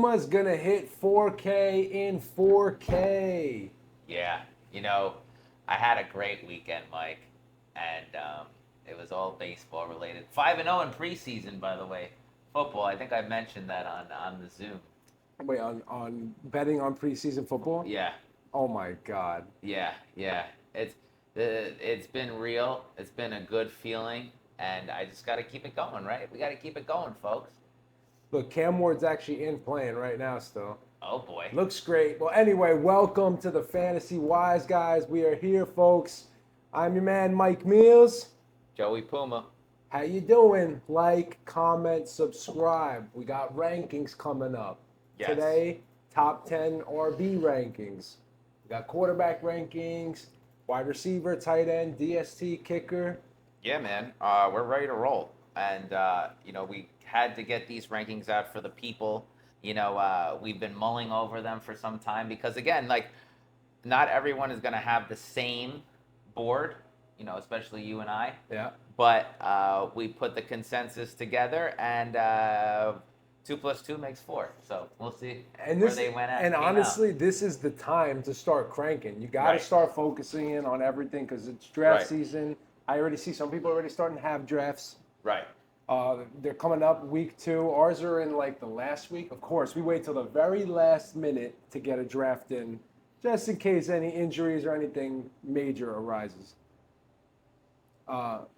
Puma's going to hit 4K in 4K. Yeah, I had a great weekend, Mike, and it was all baseball related. 5-0 in preseason, by the way. Football, I think I mentioned that on the Zoom. Wait, on betting on preseason football? Yeah. Oh my God. Yeah. It's been real. It's been a good feeling, and I just got to keep it going, right? We got to keep it going, folks. Look, Cam Ward's actually in playing right now still. Oh boy. Looks great. Well, anyway, welcome to the Fantasy Wise Guys. We are here, folks. I'm your man, Mike Meals. Joey Puma. How you doing? Like, comment, subscribe. We got rankings coming up. Yes. Today, top 10 RB rankings. We got quarterback rankings, wide receiver, tight end, DST, kicker. Yeah, man. We're ready to roll. And, we had to get these rankings out for the people. We've been mulling over them for some time because, again, not everyone is going to have the same board, especially you and I. Yeah. But we put the consensus together, and 2 + 2 makes 4. So we'll see where they went at. And honestly, this is the time to start cranking. You got to start focusing in on everything because it's draft season. I already see some people already starting to have drafts. Right. They're coming up week 2. Ours are in the last week. Of course, we wait till the very last minute to get a draft in, just in case any injuries or anything major arises. Got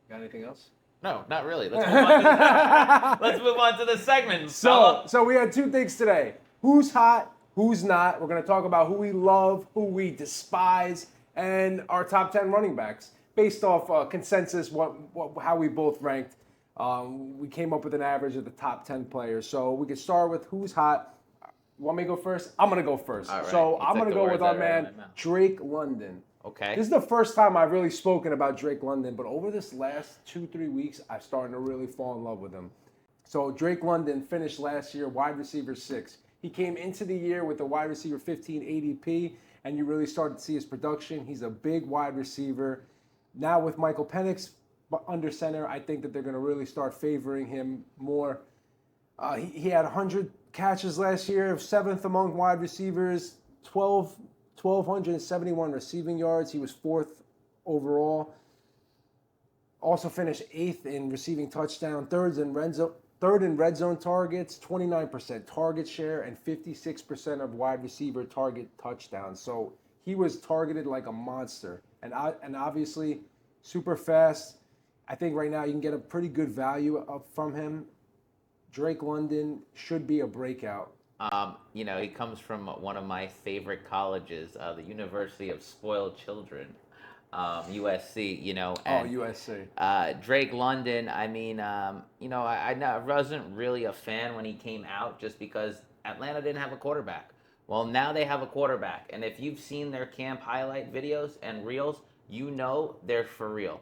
anything else? No, not really. Let's move on to the, let's move on to the segment. So we had 2 things today. Who's hot, who's not. We're going to talk about who we love, who we despise, and our top 10 running backs. Based off consensus, how we both ranked, we came up with an average of the top 10 players. So we could start with who's hot. Want me to go first? I'm going to go first. All right. So I'm going to go with our man, Drake London. Okay. This is the first time I've really spoken about Drake London, but over this last 2-3 weeks, I've started to really fall in love with him. So Drake London finished last year wide receiver 6. He came into the year with the wide receiver 15 ADP, and you really started to see his production. He's a big wide receiver. Now with Michael Penix under center, I think that they're going to really start favoring him more. He had 100 catches last year, 7th among wide receivers, 1,271 receiving yards. He was 4th overall. Also finished 8th in receiving touchdown, third in red zone targets, 29% target share, and 56% of wide receiver target touchdowns. So he was targeted like a monster. And obviously, super fast. I think right now you can get a pretty good value up from him. Drake London should be a breakout. He comes from one of my favorite colleges, the University of Spoiled Children, USC. And, USC. Drake London. I wasn't really a fan when he came out, just because Atlanta didn't have a quarterback. Well, now they have a quarterback, and if you've seen their camp highlight videos and reels, they're for real.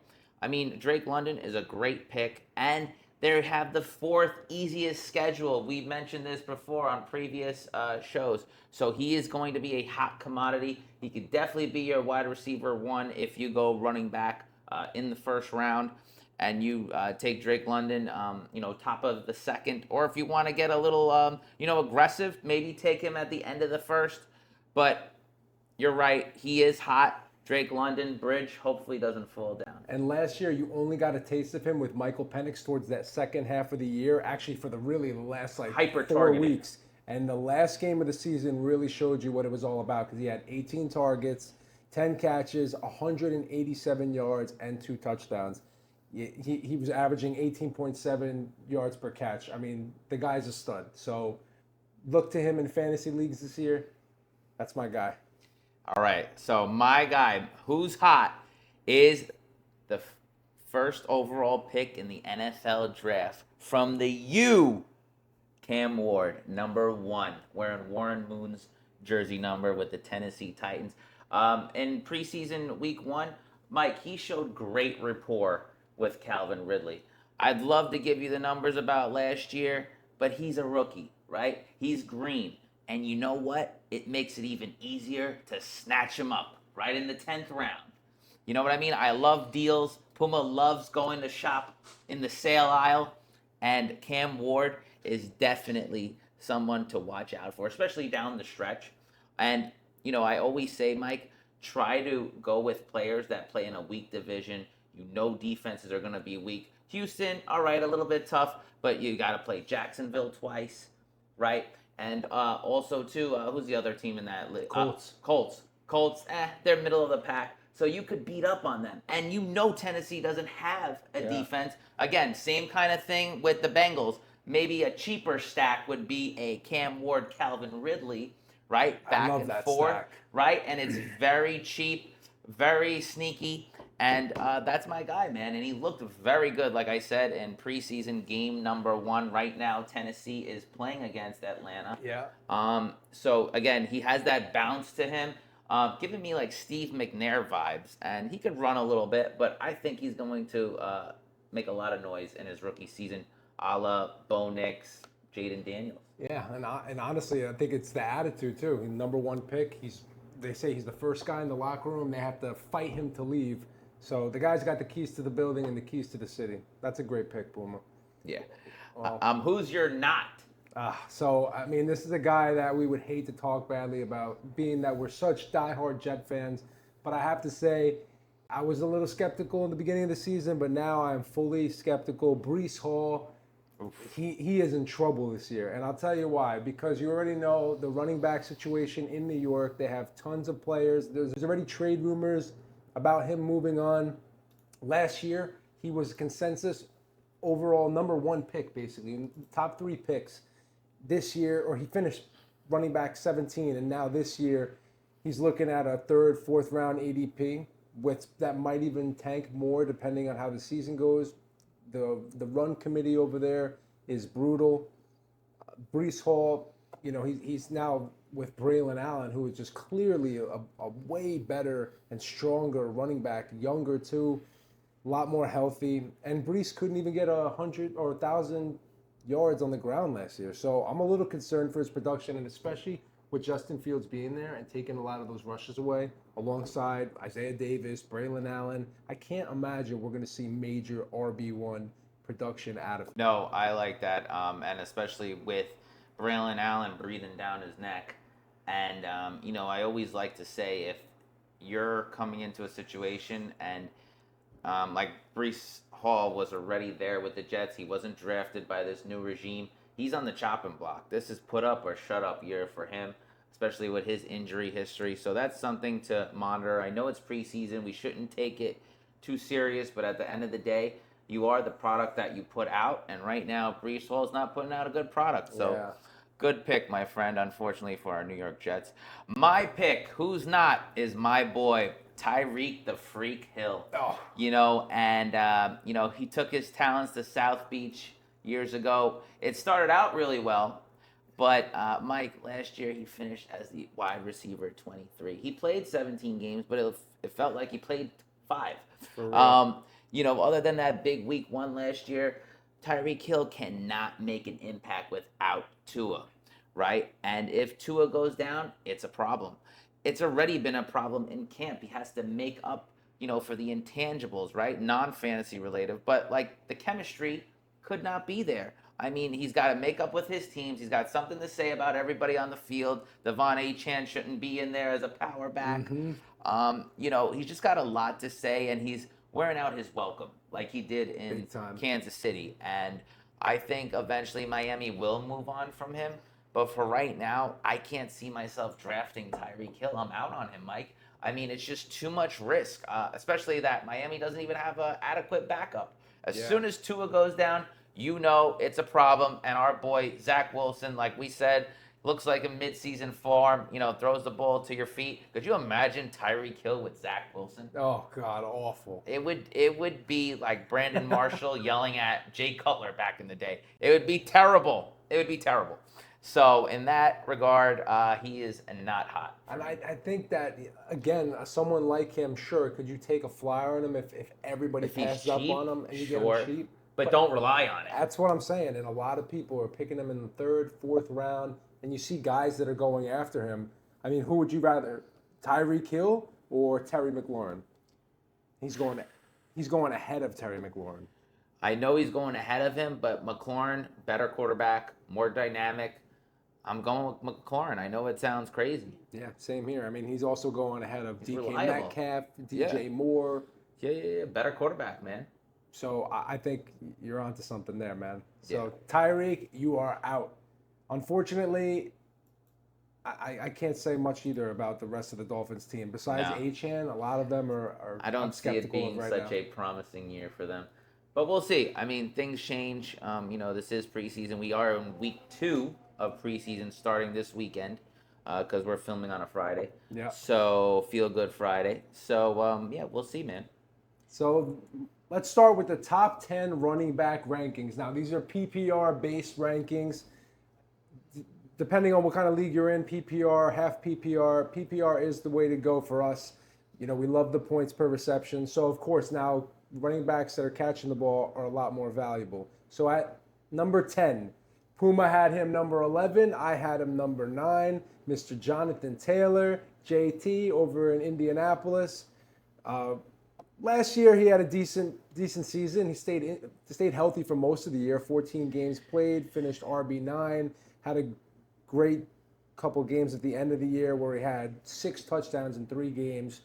Drake London is a great pick, and they have the 4th easiest schedule. We've mentioned this before on previous shows. So he is going to be a hot commodity. He could definitely be your wide receiver 1 if you go running back in the first round and you take Drake London, top of the 2nd. Or if you want to get a little, aggressive, maybe take him at the end of the 1st. But you're right. He is hot. Drake London, bridge, hopefully doesn't fall down. And last year, you only got a taste of him with Michael Penix towards that second half of the year, actually for the last 4 weeks. And the last game of the season really showed you what it was all about because he had 18 targets, 10 catches, 187 yards, and 2 touchdowns. He was averaging 18.7 yards per catch. The guy's a stud. So look to him in fantasy leagues this year. That's my guy. All right, so my guy, who's hot, is the first overall pick in the NFL draft from the U, Cam Ward, number 1, wearing Warren Moon's jersey number with the Tennessee Titans. In preseason week 1, Mike, he showed great rapport with Calvin Ridley. I'd love to give you the numbers about last year, but he's a rookie, right? He's green. And you know what? It makes it even easier to snatch him up right in the 10th round. You know what I mean? I love deals. Puma loves going to shop in the sale aisle. And Cam Ward is definitely someone to watch out for, especially down the stretch. And, I always say, Mike, try to go with players that play in a weak division. Defenses are going to be weak. Houston, all right, a little bit tough, but you got to play Jacksonville twice, right? And also, too, who's the other team in that list? Colts. Colts, they're middle of the pack. So you could beat up on them. And Tennessee doesn't have a defense. Again, same kind of thing with the Bengals. Maybe a cheaper stack would be a Cam Ward, Calvin Ridley, right? Back and forth, stack. Right? And it's very cheap, very sneaky. And that's my guy, man. And he looked very good, like I said, in preseason game number 1. Right now, Tennessee is playing against Atlanta. Yeah. So, again, he has that bounce to him. Giving me like Steve McNair vibes, and he could run a little bit, but I think he's going to make a lot of noise in his rookie season, a la Bo Nix, Jaden Daniels. Yeah, and honestly, I think it's the attitude too. He's number 1 pick. They say he's the first guy in the locker room. They have to fight him to leave. So the guy's got the keys to the building and the keys to the city. That's a great pick, Boomer. Yeah. Who's your not? So, this is a guy that we would hate to talk badly about, being that we're such diehard Jet fans. But I have to say, I was a little skeptical in the beginning of the season, but now I'm fully skeptical. Breece Hall, he is in trouble this year. And I'll tell you why. Because you already know the running back situation in New York. They have tons of players. There's already trade rumors about him moving on. Last year, he was consensus overall number 1 pick, basically, top 3 picks. This year, or he finished running back 17, and now this year he's looking at a 3rd, 4th round ADP, that might even tank more depending on how the season goes. The run committee over there is brutal. Breece Hall, he's now with Braylon Allen, who is just clearly a way better and stronger running back, younger too, a lot more healthy. And Breece couldn't even get 100 or 1,000 yards on the ground last year. So I'm a little concerned for his production, and especially with Justin Fields being there and taking a lot of those rushes away alongside Isaiah Davis, Braylon Allen. I can't imagine we're going to see major RB1 production out of him. No, I like that. And especially with Braylon Allen breathing down his neck. And, I always like to say, if you're coming into a situation and like Breece Hall was already there with the Jets. He wasn't drafted by this new regime. He's on the chopping block. This is put up or shut up year for him, especially with his injury history. So that's something to monitor. I know it's preseason. We shouldn't take it too serious, but at the end of the day, you are the product that you put out. And right now, Breece Hall is not putting out a good product. So good pick, my friend, unfortunately, for our New York Jets. My pick, who's not, is my boy, Tyreek the Freak Hill. He took his talents to South Beach years ago. It started out really well, but Mike, last year he finished as the wide receiver 23. He played 17 games, but it felt like he played 5. Other than that big week 1 last year, Tyreek Hill cannot make an impact without Tua, right? And if Tua goes down, it's a problem. It's already been a problem in camp. He has to make up, for the intangibles, right? Non-fantasy related, but like the chemistry could not be there. He's got to make up with his teams. He's got something to say about everybody on the field. Devon Achane shouldn't be in there as a power back. He's just got a lot to say, and he's wearing out his welcome like he did in Kansas City. And I think eventually Miami will move on from him. But for right now, I can't see myself drafting Tyreek Hill. I'm out on him, Mike. It's just too much risk, especially that Miami doesn't even have an adequate backup. As soon as Tua goes down, it's a problem. And our boy, Zach Wilson, like we said, looks like a midseason form, throws the ball to your feet. Could you imagine Tyreek Hill with Zach Wilson? Oh, God, awful. It would be like Brandon Marshall yelling at Jay Cutler back in the day. It would be terrible. So in that regard, he is not hot. And I think that, again, someone like him, sure, could you take a flyer on him if everybody passes up on him and you get him cheap? But don't rely on it. That's what I'm saying. And a lot of people are picking him in the 3rd, 4th round. And you see guys that are going after him. Who would you rather, Tyreek Hill or Terry McLaurin? He's going ahead of Terry McLaurin. I know he's going ahead of him, but McLaurin, better quarterback, more dynamic. I'm going with McLaurin. I know it sounds crazy. Yeah, same here. I mean, he's also going ahead of DK reliable. Metcalf, Yeah. DJ Moore. Yeah. Better quarterback, man. So I think you're onto something there, man. So Yeah. Tyreek, you are out. Unfortunately, I can't say much either about the rest of the Dolphins team. Besides No. Achane, a lot of them are I don't I'm see it skeptical being of right such now. a promising year for them. But we'll see. I mean, things change. This is preseason. We are in week 2 of preseason starting this weekend because we're filming on a Friday. Yeah. So, feel good Friday. So, we'll see, man. So let's start with the top 10 running back rankings. Now, these are PPR-based rankings. Depending on what kind of league you're in, PPR, half PPR. PPR is the way to go for us. We love the points per reception. So, of course, now running backs that are catching the ball are a lot more valuable. So, at number 10, Puma had him number 11. I had him number 9. Mr. Jonathan Taylor, JT, over in Indianapolis. Last year, he had a decent season. He stayed healthy for most of the year. 14 games played, finished RB9, had a great couple games at the end of the year where he had 6 touchdowns in 3 games.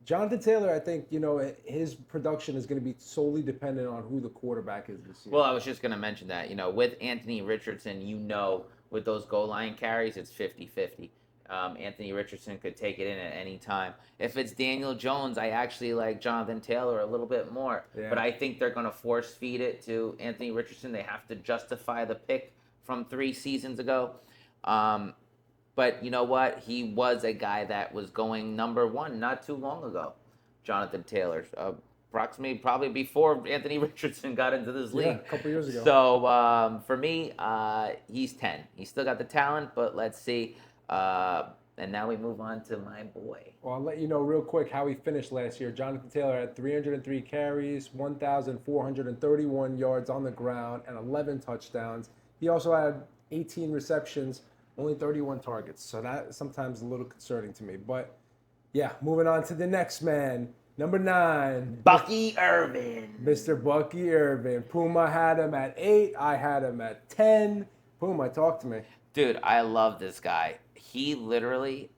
Jonathan Taylor, I think, his production is going to be solely dependent on who the quarterback is this year. Well, I was just going to mention that. With Anthony Richardson, with those goal line carries, it's 50-50. Anthony Richardson could take it in at any time. If it's Daniel Jones, I actually like Jonathan Taylor a little bit more. Yeah. But I think they're going to force feed it to Anthony Richardson. They have to justify the pick from 3 seasons ago. But you know what? He was a guy that was going number 1 not too long ago. Jonathan Taylor, probably before Anthony Richardson got into this league. Yeah, a couple years ago. So for me, he's 10. He's still got the talent, but let's see. And now we move on to my boy. Well, I'll let you know real quick how he finished last year. Jonathan Taylor had 303 carries, 1,431 yards on the ground, and 11 touchdowns. He also had 18 receptions, only 31 targets. So that sometimes a little concerning to me. But yeah, moving on to the next man. Number 9. Bucky Irving. Mr. Bucky Irving. Puma had him at 8. I had him at 10. Puma, talk to me. Dude, I love this guy. He literally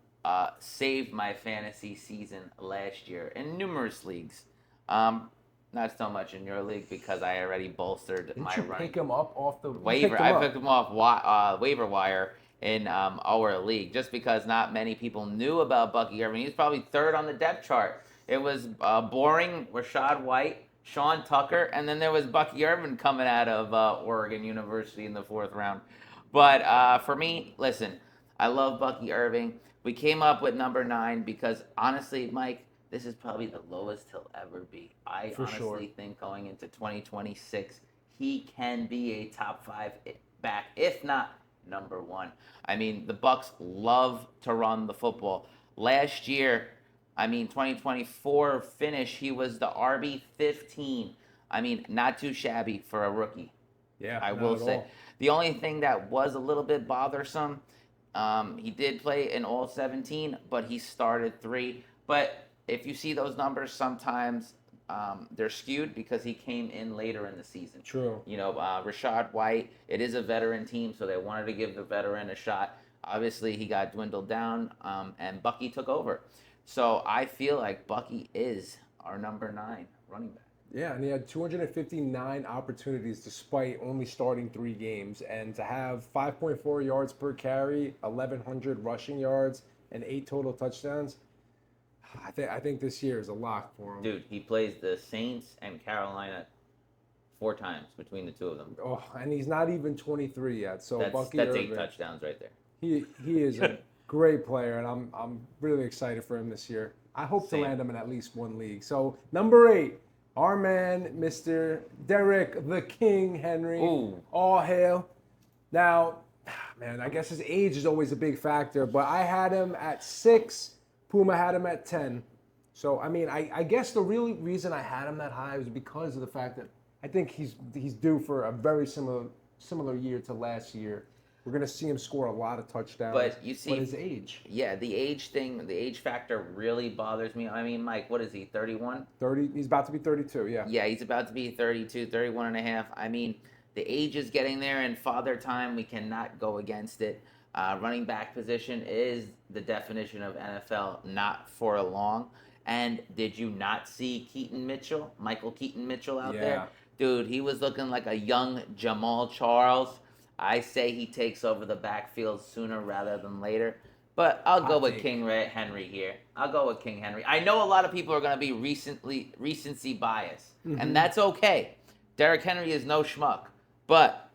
saved my fantasy season last year in numerous leagues. Not so much in your league because I already bolstered Didn't my you run. pick him up off the Waiver. I picked him off waiver wire in our league just because not many people knew about Bucky Irving. He's probably 3rd on the depth chart. It was boring. Rashad White, Sean Tucker, and then there was Bucky Irving coming out of Oregon University in the 4th round. But for me, listen, I love Bucky Irving. We came up with number 9 because honestly, Mike, this is probably the lowest he'll ever be. I honestly think going into 2026, he can be a top 5 back, if not number 1. I mean, the Bucs love to run the football. Last year, 2024 finish, he was the RB15. Not too shabby for a rookie. Yeah, I will say. The only thing that was a little bit bothersome, he did play in all 17, but he started 3. But if you see those numbers, sometimes they're skewed because he came in later in the season. True. Rashad White, it is a veteran team, so they wanted to give the veteran a shot. Obviously, he got dwindled down, and Bucky took over. So I feel like Bucky is our number 9 running back. Yeah, and he had 259 opportunities despite only starting 3 games. And to have 5.4 yards per carry, 1,100 rushing yards, and 8 total touchdowns, I think this year is a lock for him. Dude, he plays the Saints and Carolina 4 times between the 2 of them. Oh, and he's not even 23 yet. So Bucky that's Irving, 8 touchdowns right there. He is a great player, and I'm really excited for him this year. I hope to land him in at least 1 league. So number 8. Our man, Mr. Derrick the King Henry. Ooh. All hail. Now, man, I guess his age is always a big factor, but I had him at 6. Puma had him at 10. So, I guess the real reason I had him that high was because of the fact that I think he's due for a very similar year to last year. We're going to see him score a lot of touchdowns. But you see, his age. Yeah, the age factor really bothers me. Mike, what is he, 31? 30. He's about to be 32, yeah. Yeah, he's about to be 32, 31 and a half. The age is getting there, and father time, we cannot go against it. Running back position is the definition of NFL, not for long. And did you not see Michael Keaton Mitchell out there? Yeah. Dude, he was looking like a young Jamal Charles. I say he takes over the backfield sooner rather than later. But I'll go with King Henry here. I'll go with King Henry. I know a lot of people are going to be recency bias, and that's okay. Derrick Henry is no schmuck, but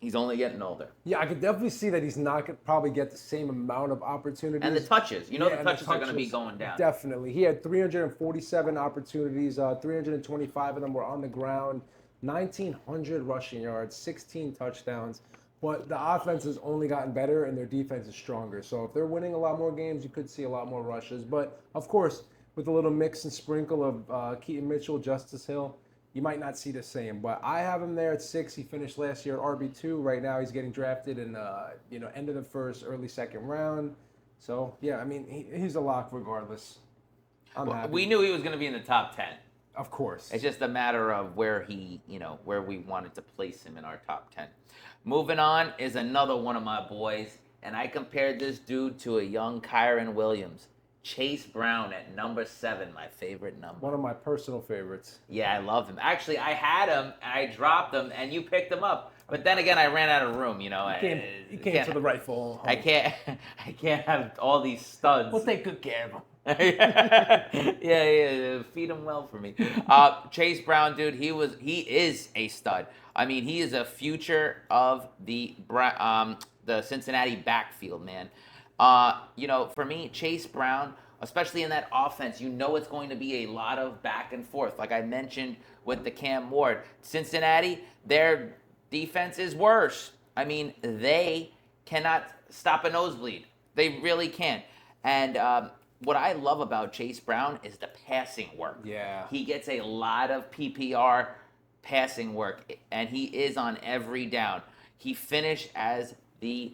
he's only getting older. Yeah, I could definitely see that he's not going to probably get the same amount of opportunities. And the touches. The touches are going to be going down. Definitely. He had 347 opportunities. 325 of them were on the ground. 1,900 rushing yards, 16 touchdowns. But the offense has only gotten better and their defense is stronger. So if they're winning a lot more games, you could see a lot more rushes. But, of course, with a little mix and sprinkle of Keaton Mitchell, Justice Hill, you might not see the same. But I have him there at 6. He finished last year at RB2. Right now he's getting drafted in end of the first, early second round. So, yeah, I mean, he's a lock regardless. I'm happy. We knew he was going to be in the top 10. Of course. It's just a matter of where where we wanted to place him in our top 10. Moving on is another one of my boys, and I compared this dude to a young Kyron Williams. Chase Brown at number 7, my favorite number. One of my personal favorites. Yeah, I love him. Actually, I had him, and I dropped him, and you picked him up. But then again, I ran out of room, You came to the rightful home. I can't have all these studs. We'll take good care of him. yeah, feed him well for me. Chase Brown, dude, he is a stud. I mean, he is a future of the Cincinnati backfield, man. For me, Chase Brown, especially in that offense, it's going to be a lot of back and forth. Like I mentioned with the Cam Ward, Cincinnati, their defense is worse. I mean, they cannot stop a nosebleed. They really can't. And what I love about Chase Brown is the passing work. Yeah. He gets a lot of PPR passing work, and he is on every down. He finished as the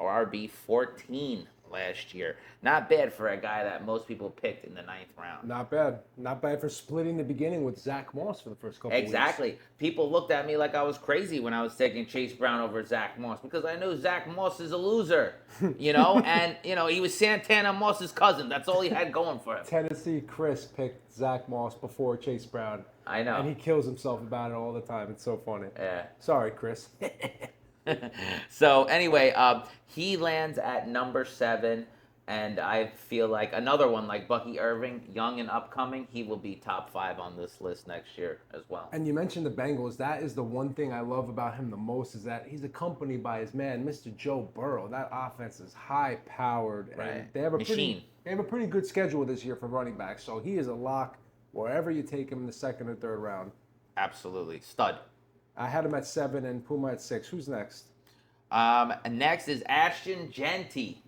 RB14 last year. Not bad for a guy that most people picked in the 9th round. Not bad. Not bad for splitting the beginning with Zach Moss for the first couple Exactly. weeks. People looked at me like I was crazy when I was taking Chase Brown over Zach Moss because I knew Zach Moss is a loser, and, he was Santana Moss's cousin. That's all he had going for him. Tennessee Chris picked Zach Moss before Chase Brown. I know. And he kills himself about it all the time. It's so funny. Yeah. Sorry, Chris. So anyway, he lands at number 7, and I feel like another one like Bucky Irving, young and upcoming, he will be top 5 on this list next year as well. And you mentioned the Bengals. That is the one thing I love about him the most is that he's accompanied by his man, Mr. Joe Burrow. That offense is high-powered. Right. And they have a pretty good schedule this year for running backs. So he is a lock wherever you take him in the 2nd or 3rd round. Absolutely. Stud. I had him at 7 and Puma at 6. Who's next? Next is Ashton Jeanty.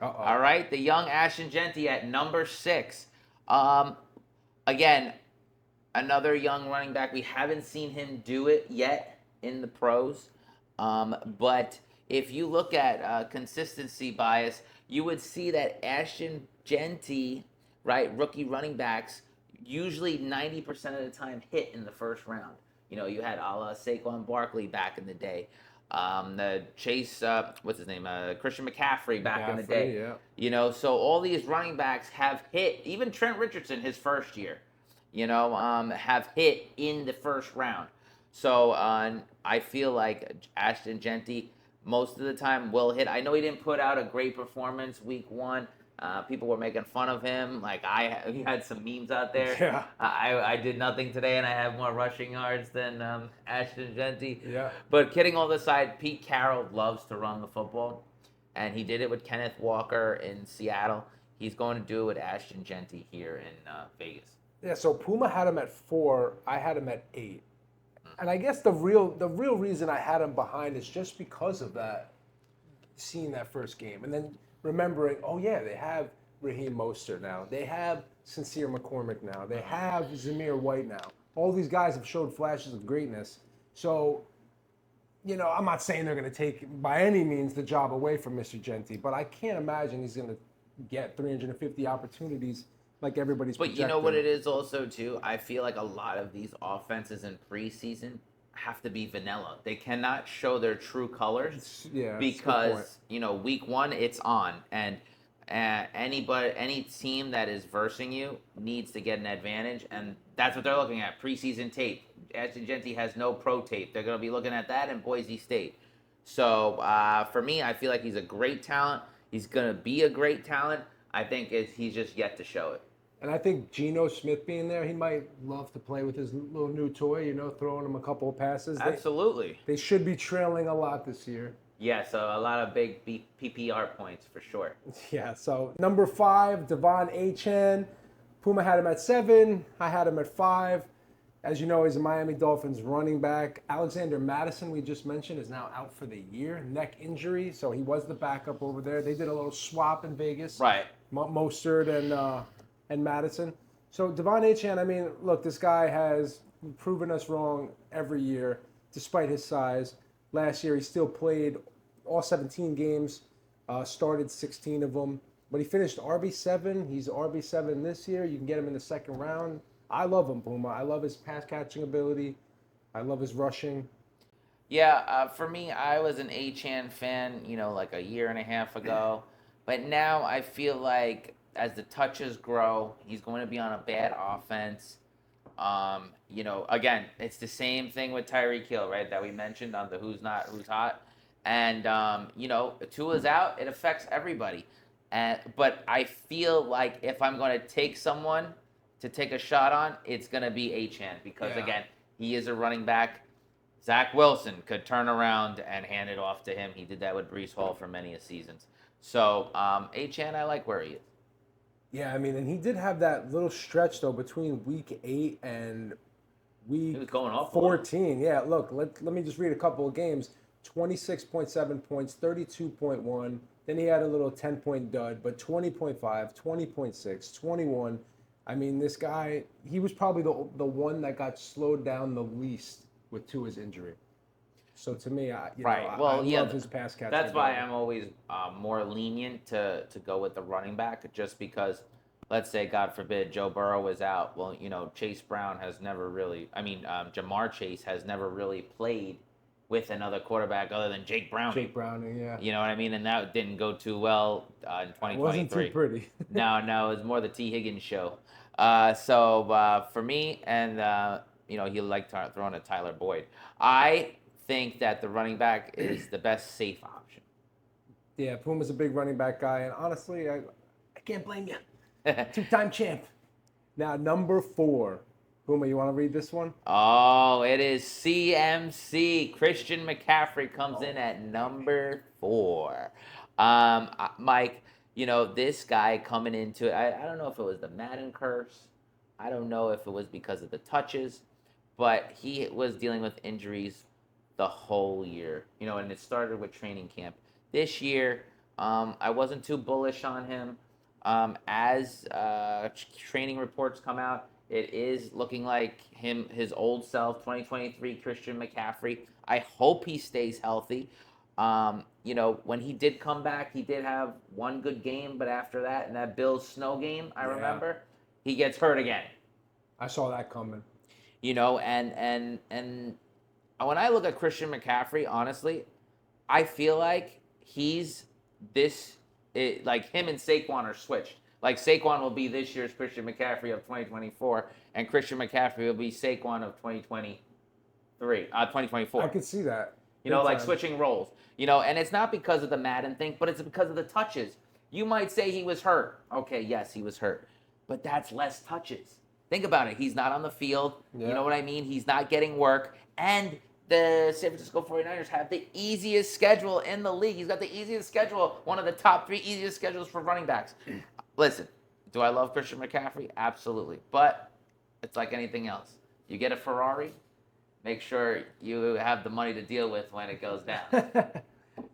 Uh-oh. All right, the young Ashton Jeanty at number 6. Again, another young running back. We haven't seen him do it yet in the pros. But if you look at consistency bias, you would see that Ashton Jeanty, right, rookie running backs, usually 90% of the time hit in the first round. You had a la Saquon Barkley back in the day. The Chase, what's his name? Christian McCaffrey back in the day. Yeah. So all these running backs have hit. Even Trent Richardson, his first year, have hit in the first round. So I feel like Ashton Jeanty most of the time will hit. I know he didn't put out a great performance week 1. People were making fun of him. Like he had some memes out there. Yeah. I did nothing today, and I have more rushing yards than Ashton Jeanty. Yeah. But kidding all aside, Pete Carroll loves to run the football, and he did it with Kenneth Walker in Seattle. He's going to do it with Ashton Jeanty here in Vegas. Yeah. So Puma had him at 4. I had him at 8. And I guess the real reason I had him behind is just because of that, seeing that first game, and then remembering, they have Raheem Mostert now. They have Sincere McCormick now. They have Zamir White now. All these guys have showed flashes of greatness. So, I'm not saying they're going to take, by any means, the job away from Mr. Jeanty, but I can't imagine he's going to get 350 opportunities like everybody's projecting. But you know what it is also, too? I feel like a lot of these offenses in preseason have to be vanilla. They cannot show their true colors Yeah, that's a good point. because week one it's on, and any team that is versing you needs to get an advantage, and that's what they're looking at. Preseason tape. Ashton Jeanty has no pro tape. They're going to be looking at that in Boise State. So for me, I feel like he's a great talent. He's going to be a great talent. I think he's just yet to show it. And I think Geno Smith being there, he might love to play with his little new toy, throwing him a couple of passes. Absolutely. They should be trailing a lot this year. Yeah, so a lot of big PPR points for sure. Yeah, so number 5, Devon Achane. Puma had him at 7. I had him at 5. As you know, he's a Miami Dolphins running back. Alexander Mattison, we just mentioned, is now out for the year. Neck injury, so he was the backup over there. They did a little swap in Vegas. Right. Mostert and Madison. So Devon Achane, I mean, look, this guy has proven us wrong every year, despite his size. Last year, he still played all 17 games, started 16 of them, but he finished RB7. He's RB7 this year. You can get him in the second round. I love him, Puma. I love his pass catching ability. I love his rushing. Yeah, for me, I was an Achane fan, like a year and a half ago. But now I feel like as the touches grow, he's going to be on a bad offense. Again, it's the same thing with Tyreek Hill, right, that we mentioned on the Who's Hot. And, Tua's out, it affects everybody. But I feel like if I'm going to take someone to take a shot on, it's going to be Achane because, again, he is a running back. Zach Wilson could turn around and hand it off to him. He did that with Breece Hall for many seasons. So, Achane, I like where he is. Yeah, I mean, and he did have that little stretch, though, between week 8 and week He was going off 14. Yeah, look, let me just read a couple of games. 26.7 points, 32.1. Then he had a little 10-point dud, but 20.5, 20.6, 21. I mean, this guy, he was probably the one that got slowed down the least with Tua's injury. So to me, I love his pass catching. That's why I'm always more lenient to go with the running back, just because, let's say, God forbid, Joe Burrow is out. Well, Chase Brown has never really, Ja'Marr Chase has never really played with another quarterback other than Jake Browning. Jake Browning, yeah. You know what I mean? And that didn't go too well in 2023. It wasn't too pretty. No, it was more the T. Higgins show. So for me, and he liked throwing to Tyler Boyd. I think that the running back is the best safe option. Yeah, Puma's a big running back guy, and honestly, I can't blame you. 2-time champ. Now, number 4. Puma, you want to read this one? Oh, it is CMC. Christian McCaffrey comes in at number 4. Mike, this guy coming into it, I don't know if it was the Madden curse. I don't know if it was because of the touches, but he was dealing with injuries the whole year, and it started with training camp. This year, I wasn't too bullish on him. As training reports come out, it is looking like his old self, 2023 Christian McCaffrey. I hope he stays healthy. When he did come back, he did have one good game, but after that, in that Bills snow game, I remember, he gets hurt again. I saw that coming. And when I look at Christian McCaffrey, honestly, I feel like he's like him and Saquon are switched. Like Saquon will be this year's Christian McCaffrey of 2024, and Christian McCaffrey will be Saquon of 2024. I could see that. Like switching roles. And it's not because of the Madden thing, but it's because of the touches. You might say he was hurt. Okay, yes, he was hurt. But that's less touches. Think about it. He's not on the field. Yeah. You know what I mean? He's not getting work. And the San Francisco 49ers have the easiest schedule in the league. He's got the easiest schedule, one of the top 3 easiest schedules for running backs. Listen, do I love Christian McCaffrey? Absolutely. But it's like anything else. You get a Ferrari, make sure you have the money to deal with when it goes down.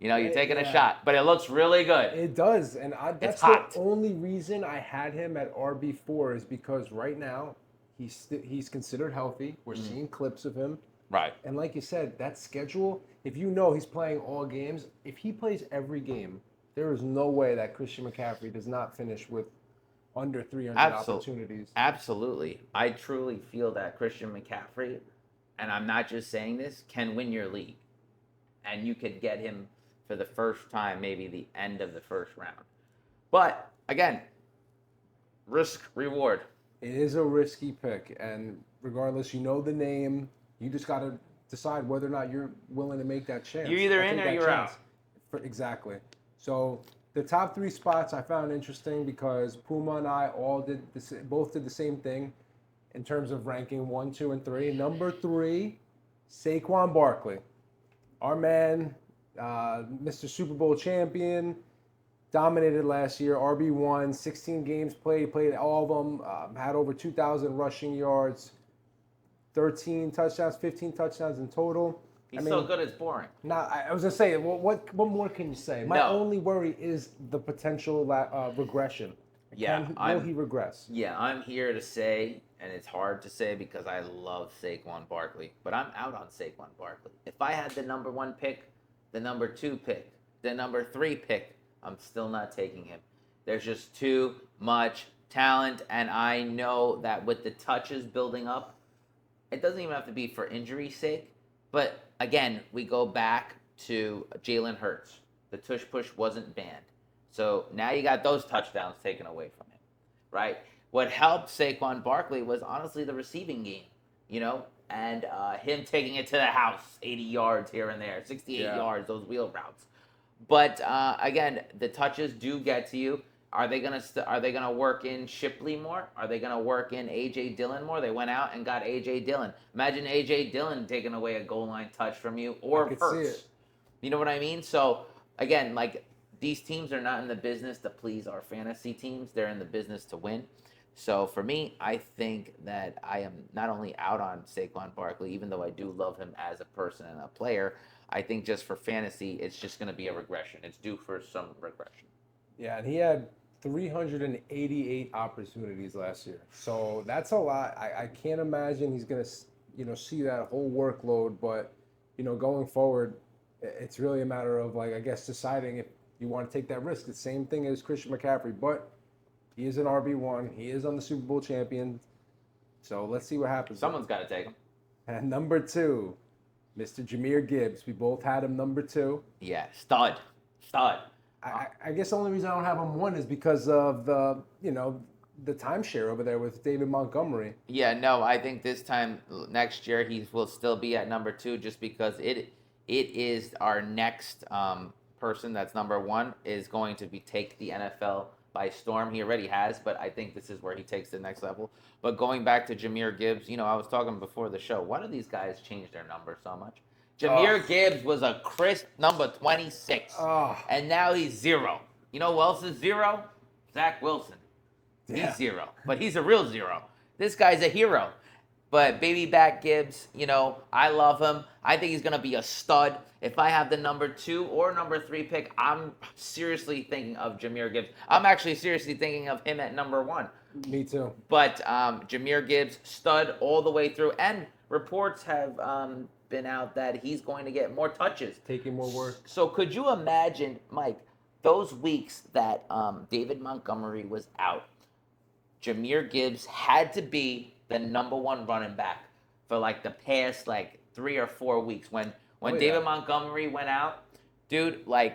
You're taking a shot. But it looks really good. It does. And that's the only reason I had him at RB4 is because right now he's considered healthy. We're seeing clips of him. Right. And like you said, that schedule, if he's playing all games, if he plays every game, there is no way that Christian McCaffrey does not finish with under 300 opportunities. Absolutely. I truly feel that Christian McCaffrey and I'm not just saying this, can win your league. And you could get him for the first time, maybe the end of the first round. But, again, risk, reward. It is a risky pick, and regardless, you know the name. You just got to decide whether or not you're willing to make that chance. You're either in or you're out. Exactly. So the top 3 spots I found interesting because Puma and I both did the same thing in terms of ranking 1, 2, and 3. Number 3, Saquon Barkley, our man, Mr. Super Bowl champion. Dominated last year, RB1, 16 games played all of them, had over 2,000 rushing yards, 13 touchdowns, 15 touchdowns in total. He's so good, it's boring. I was going to say, what more can you say? My only worry is the potential regression. Will he regress? Yeah, I'm here to say, and it's hard to say because I love Saquon Barkley, but I'm out on Saquon Barkley. If I had the number 1 pick, the number 2 pick, the number 3 pick, I'm still not taking him. There's just too much talent, and I know that with the touches building up, it doesn't even have to be for injury's sake. But again, we go back to Jalen Hurts. The tush push wasn't banned. So now you got those touchdowns taken away from him, right? What helped Saquon Barkley was honestly the receiving game, and him taking it to the house, 80 yards here and there, 68 yards, those wheel routes. But again, the touches do get to you. Are they gonna work in Shipley more? Are they gonna work in A.J. Dillon more? They went out and got A.J. Dillon. Imagine A.J. Dillon taking away a goal line touch from you, or Hurts. You know what I mean? So again, like, these teams are not in the business to please our fantasy teams. They're in the business to win. So for me, I think that I am not only out on Saquon Barkley, even though I do love him as a person and a player. I think just for fantasy, it's just going to be a regression. It's due for some regression. Yeah, and he had 388 opportunities last year. So that's a lot. I can't imagine he's going to, see that whole workload. But, going forward, it's really a matter of, I guess, deciding if you want to take that risk. The same thing as Christian McCaffrey. But he is an RB1. He is on the Super Bowl champion. So let's see what happens. Someone's got to take him. And number 2. Mr. Jahmyr Gibbs. We both had him number 2. Yeah, stud. I guess the only reason I don't have him 1 is because of the timeshare over there with David Montgomery. Yeah, no, I think this time next year he will still be at number 2 just because it is our next person that's number 1 is going to take the NFL by storm. He already has, but I think this is where he takes the next level. But going back to Jahmyr Gibbs, I was talking before the show. Why do these guys change their number so much? Jahmyr Gibbs was a crisp number 26, and now he's 0. You know who else is 0? Zach Wilson. Yeah. He's 0, but he's a real 0. This guy's a hero. But baby back Gibbs, I love him. I think he's going to be a stud. If I have the number 2 or number 3 pick, I'm seriously thinking of Jahmyr Gibbs. I'm actually seriously thinking of him at number 1. Me too. But Jahmyr Gibbs, stud all the way through. And reports have been out that he's going to get more touches. Taking more work. So could you imagine, Mike, those weeks that David Montgomery was out, Jahmyr Gibbs had to be the number 1 running back for the past 3 or 4 weeks. When David Montgomery went out, dude, I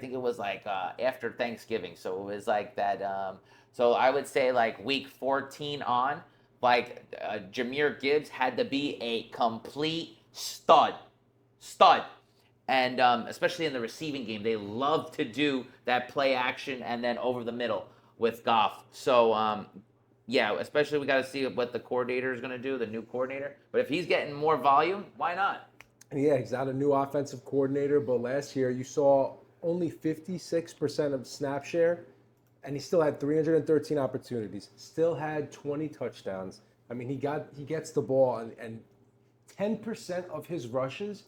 think it was after Thanksgiving. So it was that. So I would say week 14 on, Jahmyr Gibbs had to be a complete stud. And especially in the receiving game, they love to do that play action and then over the middle with Goff. So yeah, especially we got to see what the coordinator is going to do, the new coordinator. But if he's getting more volume, why not? Yeah, he's not a new offensive coordinator, but last year you saw only 56% of snap share, and he still had 313 opportunities, still had 20 touchdowns. I mean, he gets the ball, and 10% of his rushes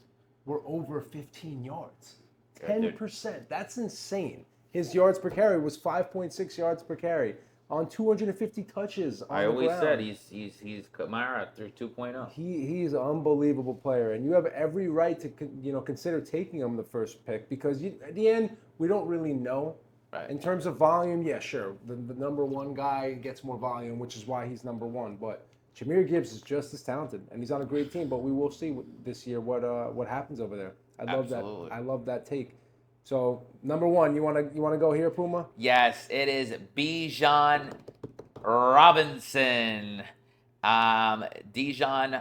were over 15 yards. 10%. That's insane. His yards per carry was 5.6 yards per carry on 250 touches on the ground. I always said he's Kamara through 2.0. He's an unbelievable player, and you have every right to consider taking him the first pick because at the end we don't really know. Right. In terms of volume, yeah, sure, the number 1 guy gets more volume, which is why he's number 1. But Jahmyr Gibbs is just as talented, and he's on a great team. But we will see this year what happens over there. I love Absolutely. that. I love that take. So number one, you wanna go here, Puma? Yes, it is Bijan Robinson. Dijon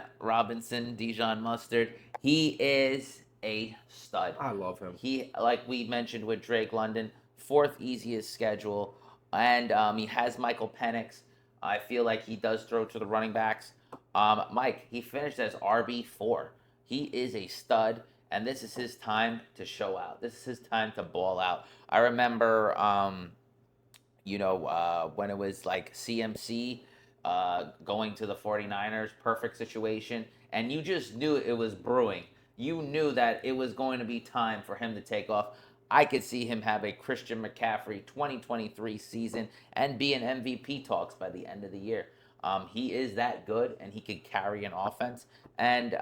Mustard. He is a stud. I love him. He, like we mentioned with Drake London, 4th easiest schedule, and he has Michael Penix. I feel like he does throw to the running backs. Mike, he finished as RB4. He is a stud, and this is his time to show out. This is his time to ball out. I remember, when it was like CMC going to the 49ers, perfect situation, and you just knew it was brewing. You knew that it was going to be time for him to take off. I could see him have a Christian McCaffrey 2023 season and be in MVP talks by the end of the year. He is that good, and he could carry an offense. And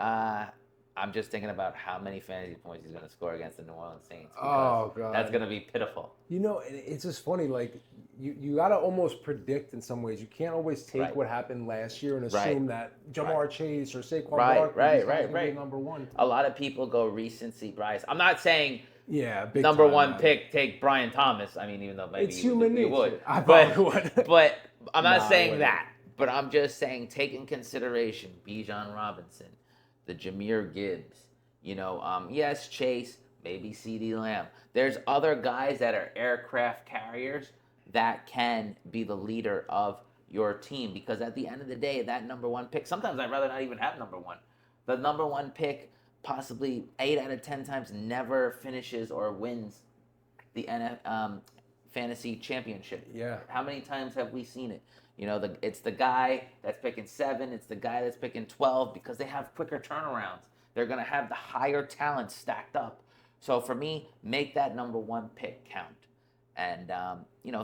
I'm just thinking about how many fantasy points he's going to score against the New Orleans Saints. Oh, God. That's going to be pitiful. It's just funny. Like, you got to almost predict in some ways. You can't always take what happened last year and assume that Ja'Marr Chase or Saquon Barkley is going to be number one. A lot of people go recency bias. I'm not saying big number time, one man. pick, take Brian Thomas. I mean, even though maybe It's human you nature. would. I probably would. But I'm not Nah, I saying wouldn't. that. But I'm just saying, take in consideration Bijan Robinson, the Jahmyr Gibbs, yes, Chase, maybe CeeDee Lamb. There's other guys that are aircraft carriers that can be the leader of your team, because at the end of the day, that number one pick, sometimes I'd rather not even have number one. The number one pick possibly 8 out of 10 times never finishes or wins the fantasy championship. Yeah. How many times have we seen it? It's the guy that's picking 7, it's the guy that's picking 12, because they have quicker turnarounds. They're going to have the higher talent stacked up. So for me, make that number one pick count. And,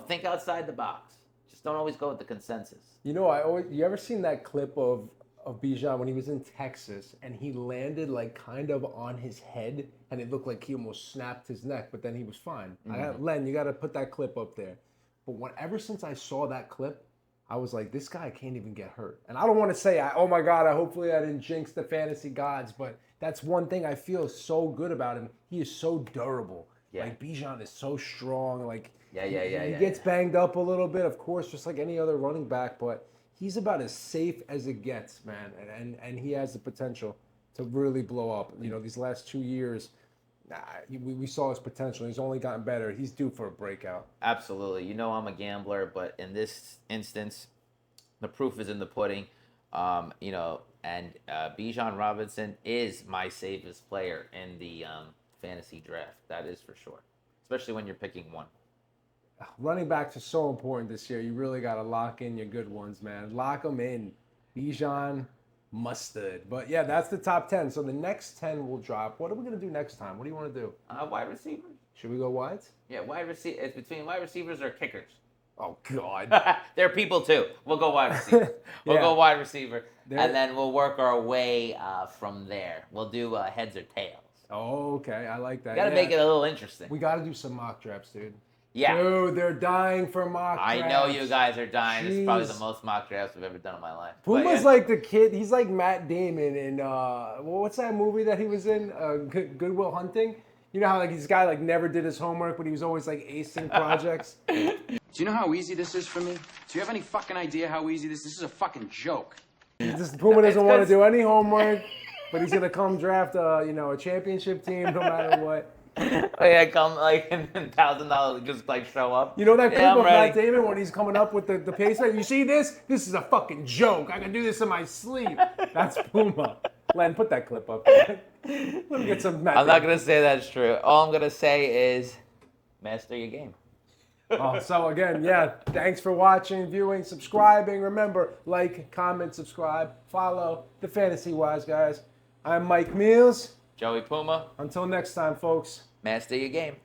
think outside the box. Just don't always go with the consensus. You ever seen that clip of Bijan when he was in Texas and he landed like kind of on his head and it looked like he almost snapped his neck, but then he was fine. Mm-hmm. Len, you got to put that clip up there. But ever since I saw that clip, I was like, this guy can't even get hurt. And I don't want to say, oh my God, hopefully I didn't jinx the fantasy gods, but that's one thing I feel so good about him. He is so durable. Yeah. Like, Bijan is so strong. Like, He gets banged up a little bit, of course, just like any other running back, but he's about as safe as it gets, man. And he has the potential to really blow up. These last 2 years, we saw his potential. He's only gotten better. He's due for a breakout. Absolutely. I'm a gambler, but in this instance, the proof is in the pudding. And Bijan Robinson is my safest player in the fantasy draft. That is for sure, especially when you're picking one. Running backs are so important this year. You really got to lock in your good ones, man. Lock them in. Bijan Mustard. But yeah, that's the top 10. So the next 10 will drop. What are we going to do next time? What do you want to do? Wide receiver. Should we go wides? Yeah, wide receiver. It's between wide receivers or kickers. Oh, God. They're people too. We'll go wide receiver. We'll go wide receiver. And then we'll work our way from there. We'll do heads or tails. Oh, okay. I like that. Got to make it a little interesting. We got to do some mock drafts, dude. Yeah. Dude, they're dying for mock drafts. I know you guys are dying. Jeez. This is probably the most mock drafts I've ever done in my life. Puma's like the kid. He's like Matt Damon in, what's that movie that he was in? Good Will Hunting? You know how like this guy like never did his homework, but he was always like acing projects? Do you know how easy this is for me? Do you have any fucking idea how easy this is? This is a fucking joke. Puma doesn't want to do any homework, but he's going to come draft a championship team no matter what. Come like $1,000 just like show up. You know that clip I'm of Matt ready. Damon when he's coming up with the pace? You see this? This is a fucking joke. I can do this in my sleep. That's Puma. Len, put that clip up. Let me get some Matt I'm not Damon. going to say that's true. All I'm going to say is master your game. So again, thanks for watching, viewing, subscribing. Remember, like, comment, subscribe, follow the Fantasy Wise guys. I'm Mike Meals. Joey Puma, Until next time, folks. master your game.